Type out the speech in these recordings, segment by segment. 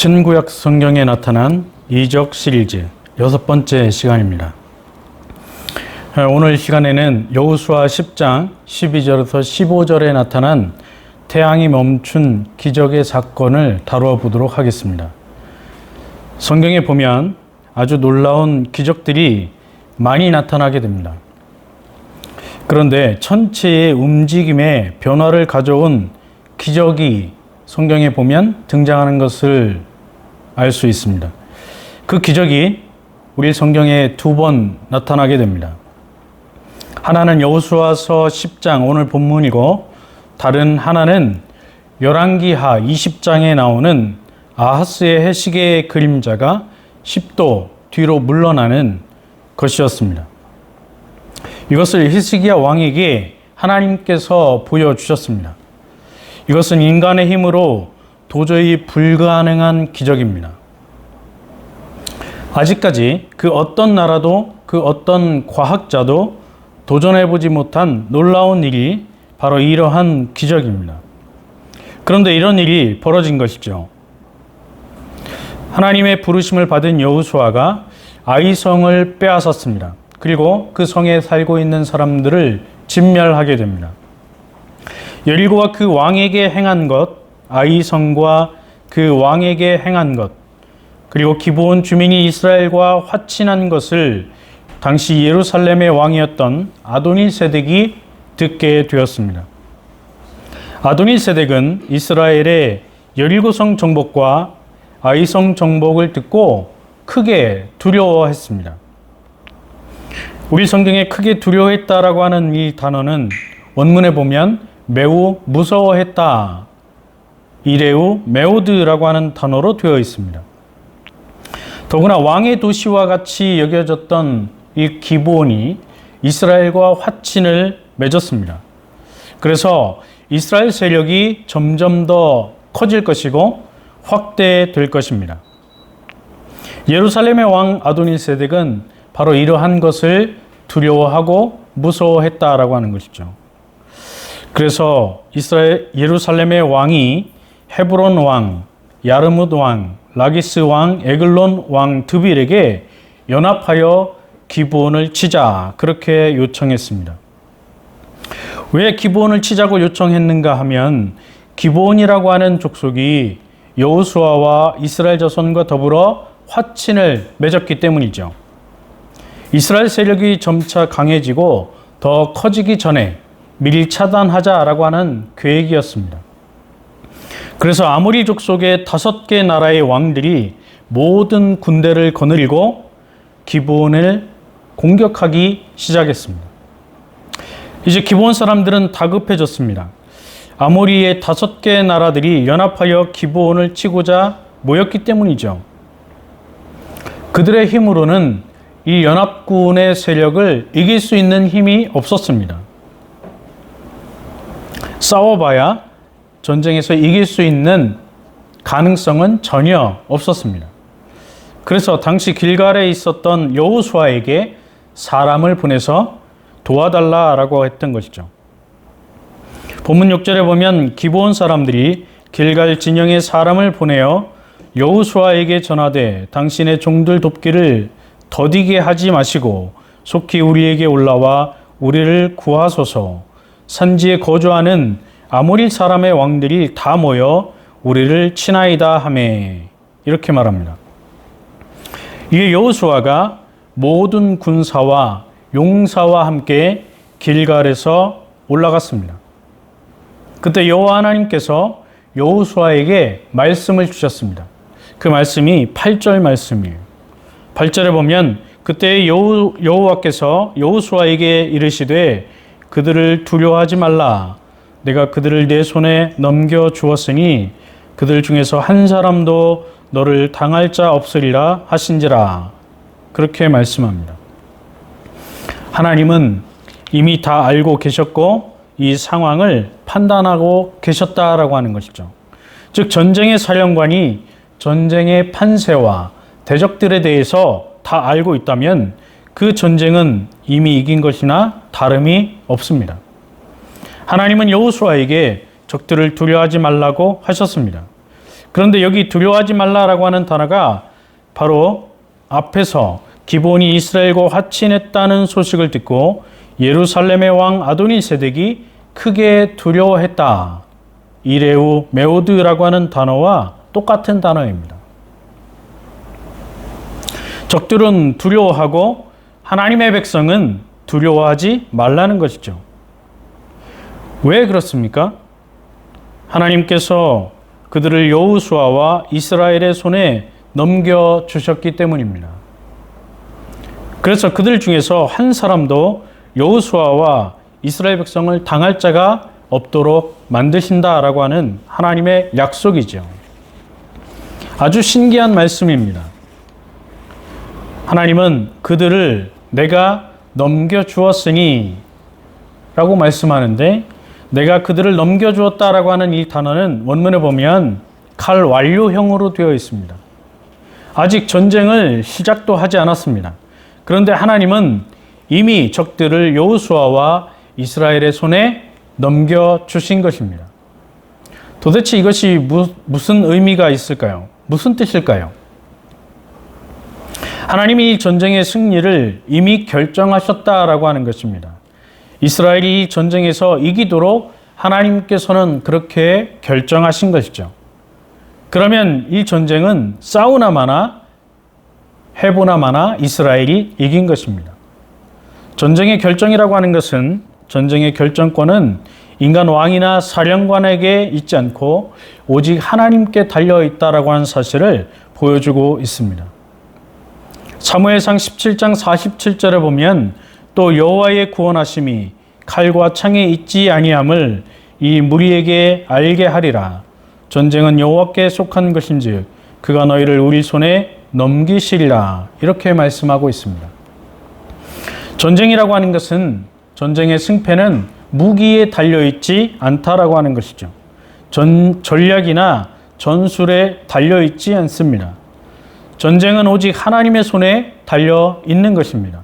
신구약 성경에 나타난 이적 시리즈 6번째 시간입니다. 오늘 시간에는 여호수아 10장 12절에서 15절에 나타난 태양이 멈춘 기적의 사건을 다루어 보도록 하겠습니다. 성경에 보면 아주 놀라운 기적들이 많이 나타나게 됩니다. 그런데 천체의 움직임에 변화를 가져온 기적이 성경에 보면 등장하는 것을 알 수 있습니다. 그 기적이 우리 성경에 2번 나타나게 됩니다. 하나는 여호수아서 10장 오늘 본문이고, 다른 하나는 열왕기하 20장에 나오는 아하스의 해시계의 그림자가 10도 뒤로 물러나는 것이었습니다. 이것을 히스기야 왕에게 하나님께서 보여주셨습니다. 이것은 인간의 힘으로 도저히 불가능한 기적입니다. 아직까지 그 어떤 나라도 그 어떤 과학자도 도전해보지 못한 놀라운 일이 바로 이러한 기적입니다. 그런데 이런 일이 벌어진 것이죠. 하나님의 부르심을 받은 여호수아가 아이성을 빼앗았습니다. 그리고 그 성에 살고 있는 사람들을 진멸하게 됩니다. 여리고와 그 왕에게 행한 것, 아이성과 그 왕에게 행한 것, 그리고 기브온 주민이 이스라엘과 화친한 것을 당시 예루살렘의 왕이었던 아도니세덱이 듣게 되었습니다. 아도니세덱은 이스라엘의 여리고성 정복과 아이성 정복을 듣고 크게 두려워했습니다. 우리 성경에 크게 두려워했다라고 하는 이 단어는 원문에 보면 매우 무서워했다, 이레우 메오드라고 하는 단어로 되어 있습니다. 더구나 왕의 도시와 같이 여겨졌던 이 기브온이 이스라엘과 화친을 맺었습니다. 그래서 이스라엘 세력이 점점 더 커질 것이고 확대될 것입니다. 예루살렘의 왕 아도니세덱은 바로 이러한 것을 두려워하고 무서워했다라고 하는 것이죠. 그래서 예루살렘의 왕이 헤브론 왕, 야르뭇 왕, 라기스 왕, 에글론 왕 드빌에게 연합하여 기브온을 치자, 그렇게 요청했습니다. 왜 기브온을 치자고 요청했는가 하면 기브온이라고 하는 족속이 여호수아와 이스라엘 자손과 더불어 화친을 맺었기 때문이죠. 이스라엘 세력이 점차 강해지고 더 커지기 전에 미리 차단하자라고 하는 계획이었습니다. 그래서 아모리 족속의 5개 나라의 왕들이 모든 군대를 거느리고 기브온을 공격하기 시작했습니다. 이제 기브온 사람들은 다급해졌습니다. 아모리의 5개 나라들이 연합하여 기브온을 치고자 모였기 때문이죠. 그들의 힘으로는 이 연합군의 세력을 이길 수 있는 힘이 없었습니다. 싸워봐야 전쟁에서 이길 수 있는 가능성은 전혀 없었습니다. 그래서 당시 길갈에 있었던 여호수아에게 사람을 보내서 도와달라라고 했던 것이죠. 본문 6절에 보면 기브온 사람들이 길갈 진영에 사람을 보내어 여호수아에게 전하되 당신의 종들 돕기를 더디게 하지 마시고 속히 우리에게 올라와 우리를 구하소서. 산지에 거주하는 아모리 사람의 왕들이 다 모여 우리를 치나이다 하매, 이렇게 말합니다. 이에 여호수아가 모든 군사와 용사와 함께 길갈에서 올라갔습니다. 그때 여호와 하나님께서 여호수아에게 말씀을 주셨습니다. 그 말씀이 8절 말씀이에요. 8절에 보면 그때 여호와께서 여호수아에게 이르시되 그들을 두려워하지 말라. 내가 그들을 내 손에 넘겨주었으니 그들 중에서 한 사람도 너를 당할 자 없으리라 하신지라. 그렇게 말씀합니다. 하나님은 이미 다 알고 계셨고 이 상황을 판단하고 계셨다라고 하는 것이죠. 즉 전쟁의 사령관이 전쟁의 판세와 대적들에 대해서 다 알고 있다면 그 전쟁은 이미 이긴 것이나 다름이 없습니다. 하나님은 여호수아에게 적들을 두려워하지 말라고 하셨습니다. 그런데 여기 두려워하지 말라라고 하는 단어가 바로 앞에서 기브온이 이스라엘과 화친했다는 소식을 듣고 예루살렘의 왕 아도니세덱이 크게 두려워했다. 이레우 메오드라고 하는 단어와 똑같은 단어입니다. 적들은 두려워하고 하나님의 백성은 두려워하지 말라는 것이죠. 왜 그렇습니까? 하나님께서 그들을 여호수아와 이스라엘의 손에 넘겨주셨기 때문입니다. 그래서 그들 중에서 한 사람도 여호수아와 이스라엘 백성을 당할 자가 없도록 만드신다라고 하는 하나님의 약속이죠. 아주 신기한 말씀입니다. 하나님은 그들을 내가 넘겨주었으니 라고 말씀하는데, 내가 그들을 넘겨주었다라고 하는 이 단어는 원문에 보면 칼 완료형으로 되어 있습니다. 아직 전쟁을 시작도 하지 않았습니다. 그런데 하나님은 이미 적들을 여호수아와 이스라엘의 손에 넘겨주신 것입니다. 도대체 이것이 무슨 의미가 있을까요? 무슨 뜻일까요? 하나님이 이 전쟁의 승리를 이미 결정하셨다라고 하는 것입니다. 이스라엘이 이 전쟁에서 이기도록 하나님께서는 그렇게 결정하신 것이죠. 그러면 이 전쟁은 싸우나 마나 해보나 마나 이스라엘이 이긴 것입니다. 전쟁의 결정이라고 하는 것은, 전쟁의 결정권은 인간 왕이나 사령관에게 있지 않고 오직 하나님께 달려있다라고 하는 사실을 보여주고 있습니다. 사무엘상 17장 47절에 보면 또 여호와의 구원하심이 칼과 창에 있지 아니함을 이 무리에게 알게 하리라. 전쟁은 여호와께 속한 것인즉 그가 너희를 우리 손에 넘기시리라. 이렇게 말씀하고 있습니다. 전쟁이라고 하는 것은, 전쟁의 승패는 무기에 달려있지 않다라고 하는 것이죠. 전략이나 전술에 달려있지 않습니다. 전쟁은 오직 하나님의 손에 달려 있는 것입니다.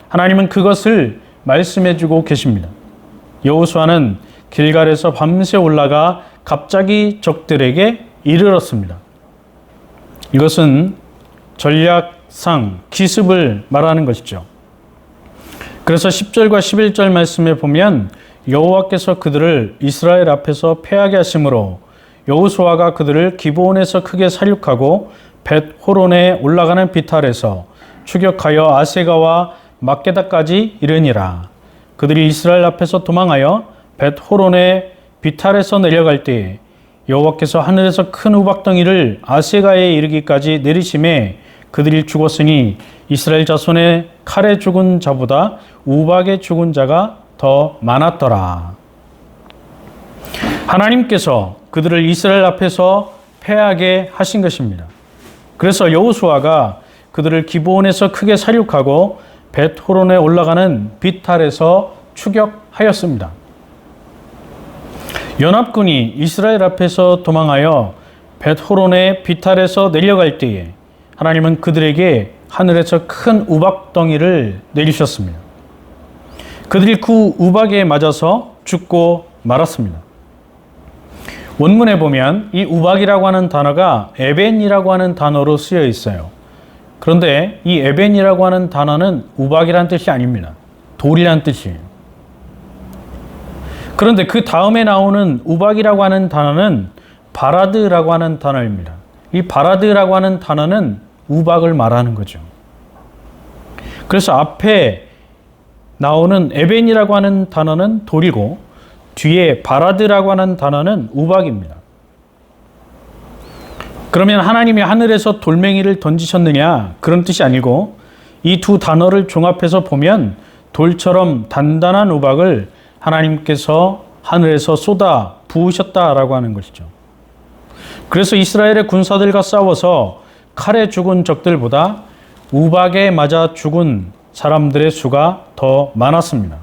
하나님은 그것을 말씀해주고 계십니다. 여호수아는 길갈에서 밤새 올라가 갑자기 적들에게 이르렀습니다. 이것은 전략상 기습을 말하는 것이죠. 그래서 10절과 11절 말씀에 보면 여호와께서 그들을 이스라엘 앞에서 패하게 하심으로 여호수아가 그들을 기브온에서 크게 사륙하고 벳호론에 올라가는 비탈에서 추격하여 아세가와 막게다까지 이르니라. 그들이 이스라엘 앞에서 도망하여 벳호론의 비탈에서 내려갈 때에 여호와께서 하늘에서 큰 우박덩이를 아세가에 이르기까지 내리심에 그들이 죽었으니 이스라엘 자손의 칼에 죽은 자보다 우박에 죽은 자가 더 많았더라. 하나님께서 그들을 이스라엘 앞에서 패하게 하신 것입니다. 그래서 여호수아가 그들을 기브온에서 크게 사륙하고 벳호론에 올라가는 비탈에서 추격하였습니다. 연합군이 이스라엘 앞에서 도망하여 벳호론의 비탈에서 내려갈 때에 하나님은 그들에게 하늘에서 큰 우박덩이를 내리셨습니다. 그들이 그 우박에 맞아서 죽고 말았습니다. 원문에 보면 이 우박이라고 하는 단어가 에벤이라고 하는 단어로 쓰여 있어요. 그런데 이 에벤이라고 하는 단어는 우박이라는 뜻이 아닙니다. 돌이라는 뜻이에요. 그런데 그 다음에 나오는 우박이라고 하는 단어는 바라드라고 하는 단어입니다. 이 바라드라고 하는 단어는 우박을 말하는 거죠. 그래서 앞에 나오는 에벤이라고 하는 단어는 돌이고 뒤에 바라드라고 하는 단어는 우박입니다. 그러면 하나님이 하늘에서 돌멩이를 던지셨느냐? 그런 뜻이 아니고 이 두 단어를 종합해서 보면 돌처럼 단단한 우박을 하나님께서 하늘에서 쏟아 부으셨다라고 하는 것이죠. 그래서 이스라엘의 군사들과 싸워서 칼에 죽은 적들보다 우박에 맞아 죽은 사람들의 수가 더 많았습니다.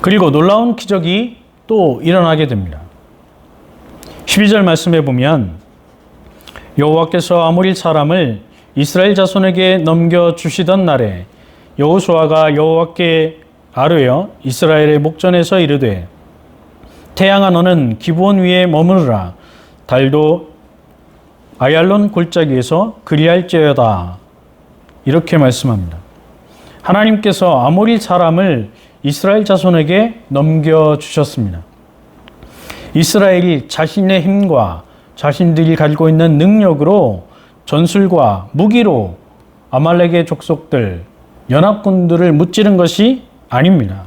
그리고 놀라운 기적이 또 일어나게 됩니다. 12절 말씀해 보면 여호와께서 아모리 사람을 이스라엘 자손에게 넘겨주시던 날에 여호수아가 여호와께 아뢰어 이스라엘의 목전에서 이르되 태양아 너는 기브온 위에 머무르라. 달도 아얄론 골짜기에서 그리할지어다. 이렇게 말씀합니다. 하나님께서 아모리 사람을 이스라엘 자손에게 넘겨주셨습니다. 이스라엘이 자신의 힘과 자신들이 가지고 있는 능력으로 전술과 무기로 아말렉의 족속들, 연합군들을 무찌른 것이 아닙니다.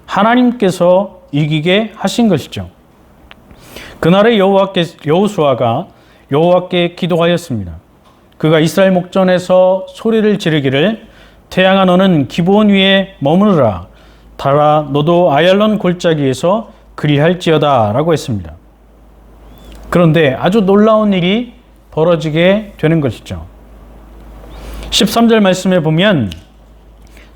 하나님께서 이기게 하신 것이죠. 그날의 여호수아가 여호와께 기도하였습니다. 그가 이스라엘 목전에서 소리를 지르기를 태양아 너는 기브온 위에 머무르라. 달아 너도 아얄론 골짜기에서 그리할지어다 라고 했습니다. 그런데 아주 놀라운 일이 벌어지게 되는 것이죠. 13절 말씀에 보면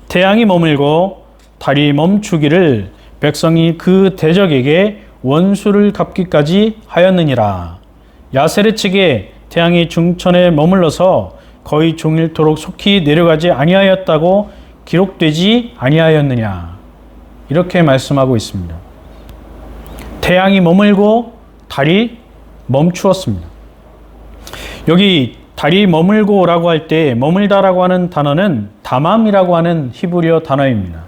태양이 머물고 달이 멈추기를 백성이 그 대적에게 원수를 갚기까지 하였느니라. 야세레측에 태양이 중천에 머물러서 거의 종일토록 속히 내려가지 아니하였다고 기록되지 아니하였느냐. 이렇게 말씀하고 있습니다. 태양이 머물고 달이 멈추었습니다. 여기 달이 머물고라고 할 때 머물다라고 하는 단어는 다맘이라고 하는 히브리어 단어입니다.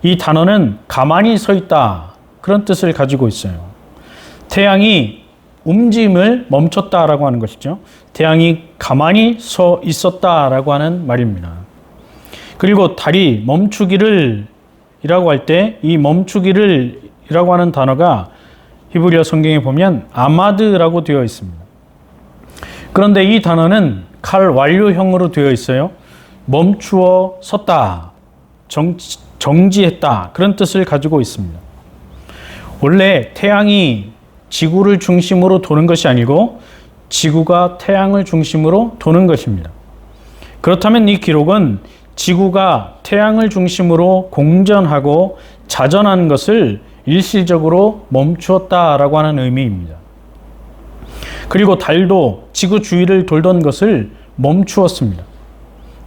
이 단어는 가만히 서 있다 그런 뜻을 가지고 있어요. 태양이 움직임을 멈췄다라고 하는 것이죠. 태양이 가만히 서 있었다라고 하는 말입니다. 그리고 달이 멈추기를 이라고 할 때 이 멈추기를 이라고 하는 단어가 히브리어 성경에 보면 아마드라고 되어 있습니다. 그런데 이 단어는 칼 완료형으로 되어 있어요. 멈추어 섰다, 정지했다 그런 뜻을 가지고 있습니다. 원래 태양이 지구를 중심으로 도는 것이 아니고 지구가 태양을 중심으로 도는 것입니다. 그렇다면 이 기록은 지구가 태양을 중심으로 공전하고 자전하는 것을 일시적으로 멈추었다라고 하는 의미입니다. 그리고 달도 지구 주위를 돌던 것을 멈추었습니다.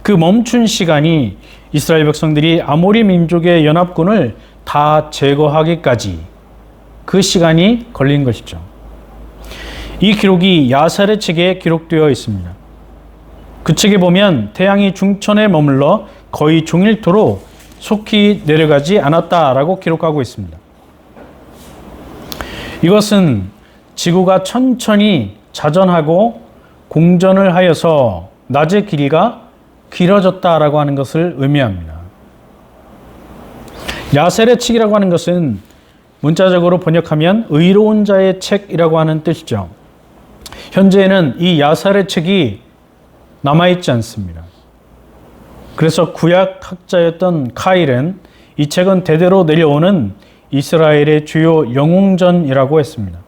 그 멈춘 시간이 이스라엘 백성들이 아모리 민족의 연합군을 다 제거하기까지 그 시간이 걸린 것이죠. 이 기록이 야사레 책에 기록되어 있습니다. 그 책에 보면 태양이 중천에 머물러 거의 종일토록 속히 내려가지 않았다라고 기록하고 있습니다. 이것은 지구가 천천히 자전하고 공전을 하여서 낮의 길이가 길어졌다라고 하는 것을 의미합니다. 야셀의 책이라고 하는 것은 문자적으로 번역하면 의로운 자의 책이라고 하는 뜻이죠. 현재는 이 야셀의 책이 남아있지 않습니다. 그래서 구약학자였던 카일은 이 책은 대대로 내려오는 이스라엘의 주요 영웅전이라고 했습니다.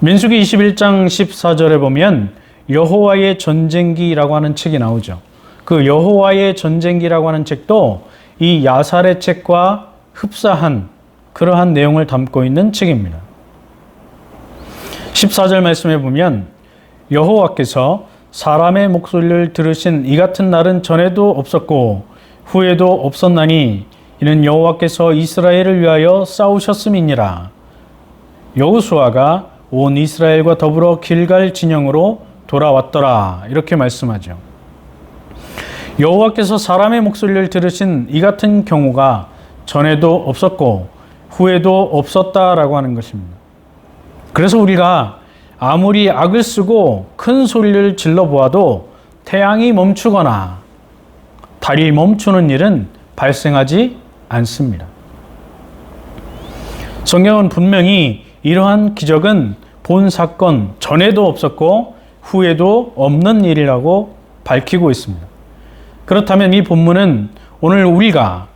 민수기 21장 14절에 보면 여호와의 전쟁기라고 하는 책이 나오죠. 그 여호와의 전쟁기라고 하는 책도 이 야살의 책과 흡사한 그러한 내용을 담고 있는 책입니다. 14절 말씀에 보면 여호와께서 사람의 목소리를 들으신 이 같은 날은 전에도 없었고 후에도 없었나니 이는 여호와께서 이스라엘을 위하여 싸우셨음이니라. 여호수아가 온 이스라엘과 더불어 길갈 진영으로 돌아왔더라. 이렇게 말씀하죠. 여호와께서 사람의 목소리를 들으신 이 같은 경우가 전에도 없었고 후에도 없었다라고 하는 것입니다. 그래서 우리가 아무리 악을 쓰고 큰 소리를 질러 보아도 태양이 멈추거나 달이 멈추는 일은 발생하지 않습니다. 성경은 분명히 이러한 기적은 본 사건 전에도 없었고 후에도 없는 일이라고 밝히고 있습니다. 그렇다면 이 본문은 오늘 우리가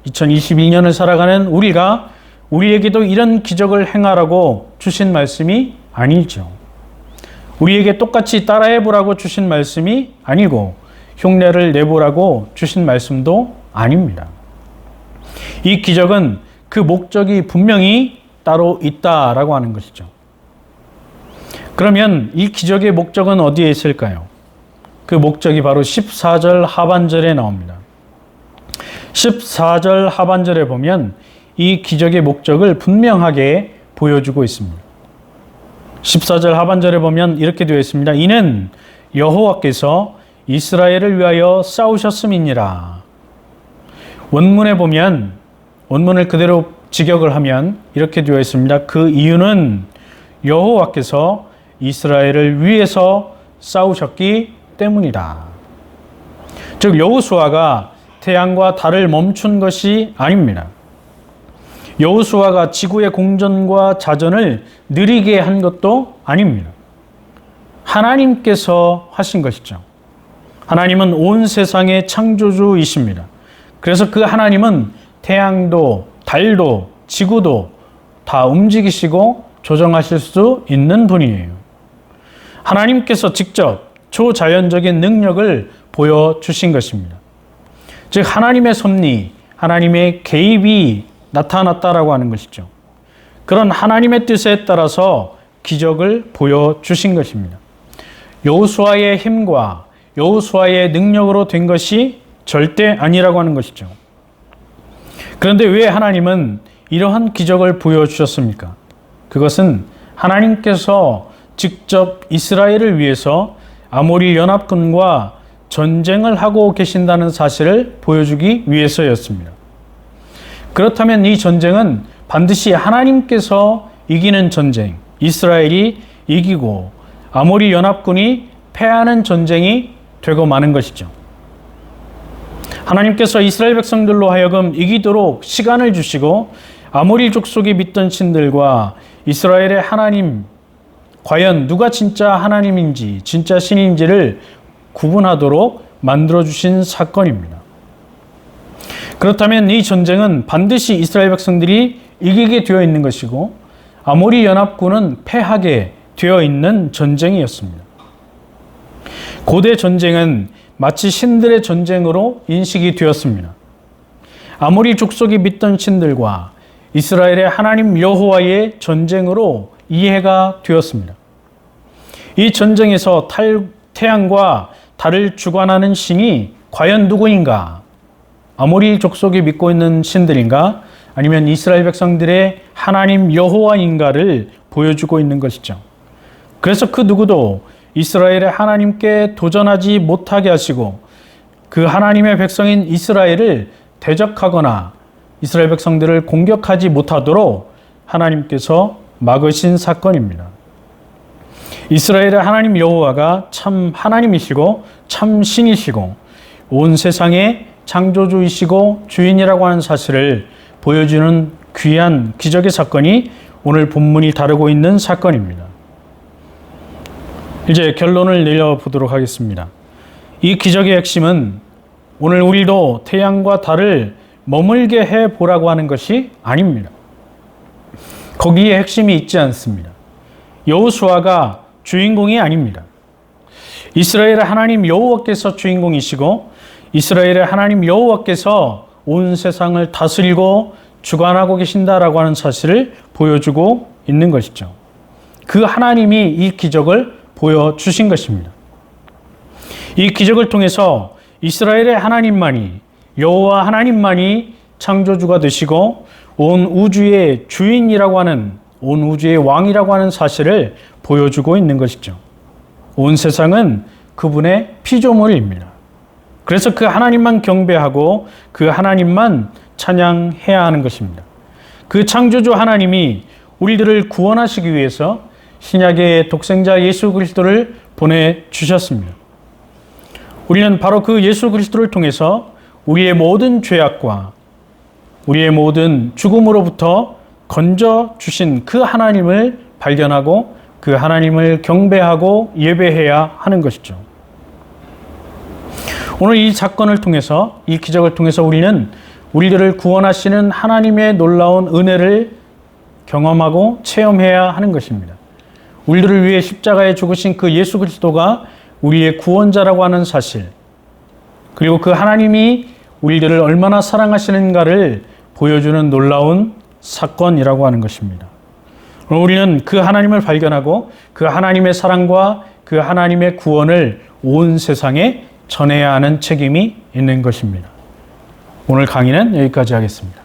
2022년을 살아가는 우리가 우리에게도 이런 기적을 행하라고 주신 말씀이 아니죠. 우리에게 똑같이 따라해보라고 주신 말씀이 아니고 흉내를 내보라고 주신 말씀도 아닙니다. 이 기적은 그 목적이 분명히 따로 있다라고 하는 것이죠. 그러면 이 기적의 목적은 어디에 있을까요? 그 목적이 바로 14절 하반절에 나옵니다. 14절 하반절에 보면 이 기적의 목적을 분명하게 보여주고 있습니다. 14절 하반절에 보면 이렇게 되어 있습니다. 이는 여호와께서 이스라엘을 위하여 싸우셨음이니라. 원문에 보면, 원문을 그대로 직역을 하면 이렇게 되어 있습니다. 그 이유는 여호와께서 이스라엘을 위해서 싸우셨기 때문이다. 즉 여호수아가 태양과 달을 멈춘 것이 아닙니다. 여호수아가 지구의 공전과 자전을 느리게 한 것도 아닙니다. 하나님께서 하신 것이죠. 하나님은 온 세상의 창조주이십니다. 그래서 그 하나님은 태양도 달도 지구도 다 움직이시고 조정하실 수 있는 분이에요. 하나님께서 직접 초자연적인 능력을 보여주신 것입니다. 즉 하나님의 섭리, 하나님의 개입이 나타났다라고 하는 것이죠. 그런 하나님의 뜻에 따라서 기적을 보여주신 것입니다. 여호수아의 힘과 여호수아의 능력으로 된 것이 절대 아니라고 하는 것이죠. 그런데 왜 하나님은 이러한 기적을 보여주셨습니까? 그것은 하나님께서 직접 이스라엘을 위해서 아모리 연합군과 전쟁을 하고 계신다는 사실을 보여주기 위해서였습니다. 그렇다면 이 전쟁은 반드시 하나님께서 이기는 전쟁, 이스라엘이 이기고 아모리 연합군이 패하는 전쟁이 되고 마는 것이죠. 하나님께서 이스라엘 백성들로 하여금 이기도록 시간을 주시고 아모리 족속이 믿던 신들과 이스라엘의 하나님, 과연 누가 진짜 하나님인지 진짜 신인지를 구분하도록 만들어주신 사건입니다. 그렇다면 이 전쟁은 반드시 이스라엘 백성들이 이기게 되어 있는 것이고 아모리 연합군은 패하게 되어 있는 전쟁이었습니다. 고대 전쟁은 마치 신들의 전쟁으로 인식이 되었습니다. 아모리 족속이 믿던 신들과 이스라엘의 하나님 여호와의 전쟁으로 이해가 되었습니다. 이 전쟁에서 태양과 달을 주관하는 신이 과연 누구인가? 아모리 족속이 믿고 있는 신들인가? 아니면 이스라엘 백성들의 하나님 여호와인가를 보여주고 있는 것이죠. 그래서 그 누구도 이스라엘의 하나님께 도전하지 못하게 하시고 그 하나님의 백성인 이스라엘을 대적하거나 이스라엘 백성들을 공격하지 못하도록 하나님께서 막으신 사건입니다. 이스라엘의 하나님 여호와가 참 하나님이시고 참 신이시고 온 세상의 창조주이시고 주인이라고 하는 사실을 보여주는 귀한 기적의 사건이 오늘 본문이 다루고 있는 사건입니다. 이제 결론을 내려보도록 하겠습니다. 이 기적의 핵심은 오늘 우리도 태양과 달을 머물게 해보라고 하는 것이 아닙니다. 거기에 핵심이 있지 않습니다. 여호수아가 주인공이 아닙니다. 이스라엘의 하나님 여호와께서 주인공이시고 이스라엘의 하나님 여호와께서 온 세상을 다스리고 주관하고 계신다라고 하는 사실을 보여주고 있는 것이죠. 그 하나님이 이 기적을 보여주신 것입니다. 이 기적을 통해서 이스라엘의 하나님만이 여호와 하나님만이 창조주가 되시고 온 우주의 주인이라고 하는 온 우주의 왕이라고 하는 사실을 보여주고 있는 것이죠. 온 세상은 그분의 피조물입니다. 그래서 그 하나님만 경배하고 그 하나님만 찬양해야 하는 것입니다. 그 창조주 하나님이 우리들을 구원하시기 위해서 신약의 독생자 예수 그리스도를 보내주셨습니다. 우리는 바로 그 예수 그리스도를 통해서 우리의 모든 죄악과 우리의 모든 죽음으로부터 건져주신 그 하나님을 발견하고 그 하나님을 경배하고 예배해야 하는 것이죠. 오늘 이 사건을 통해서, 이 기적을 통해서 우리는 우리들을 구원하시는 하나님의 놀라운 은혜를 경험하고 체험해야 하는 것입니다. 우리들을 위해 십자가에 죽으신 그 예수 그리스도가 우리의 구원자라고 하는 사실, 그리고 그 하나님이 우리들을 얼마나 사랑하시는가를 보여주는 놀라운 사건이라고 하는 것입니다. 우리는 그 하나님을 발견하고 그 하나님의 사랑과 그 하나님의 구원을 온 세상에 전해야 하는 책임이 있는 것입니다. 오늘 강의는 여기까지 하겠습니다.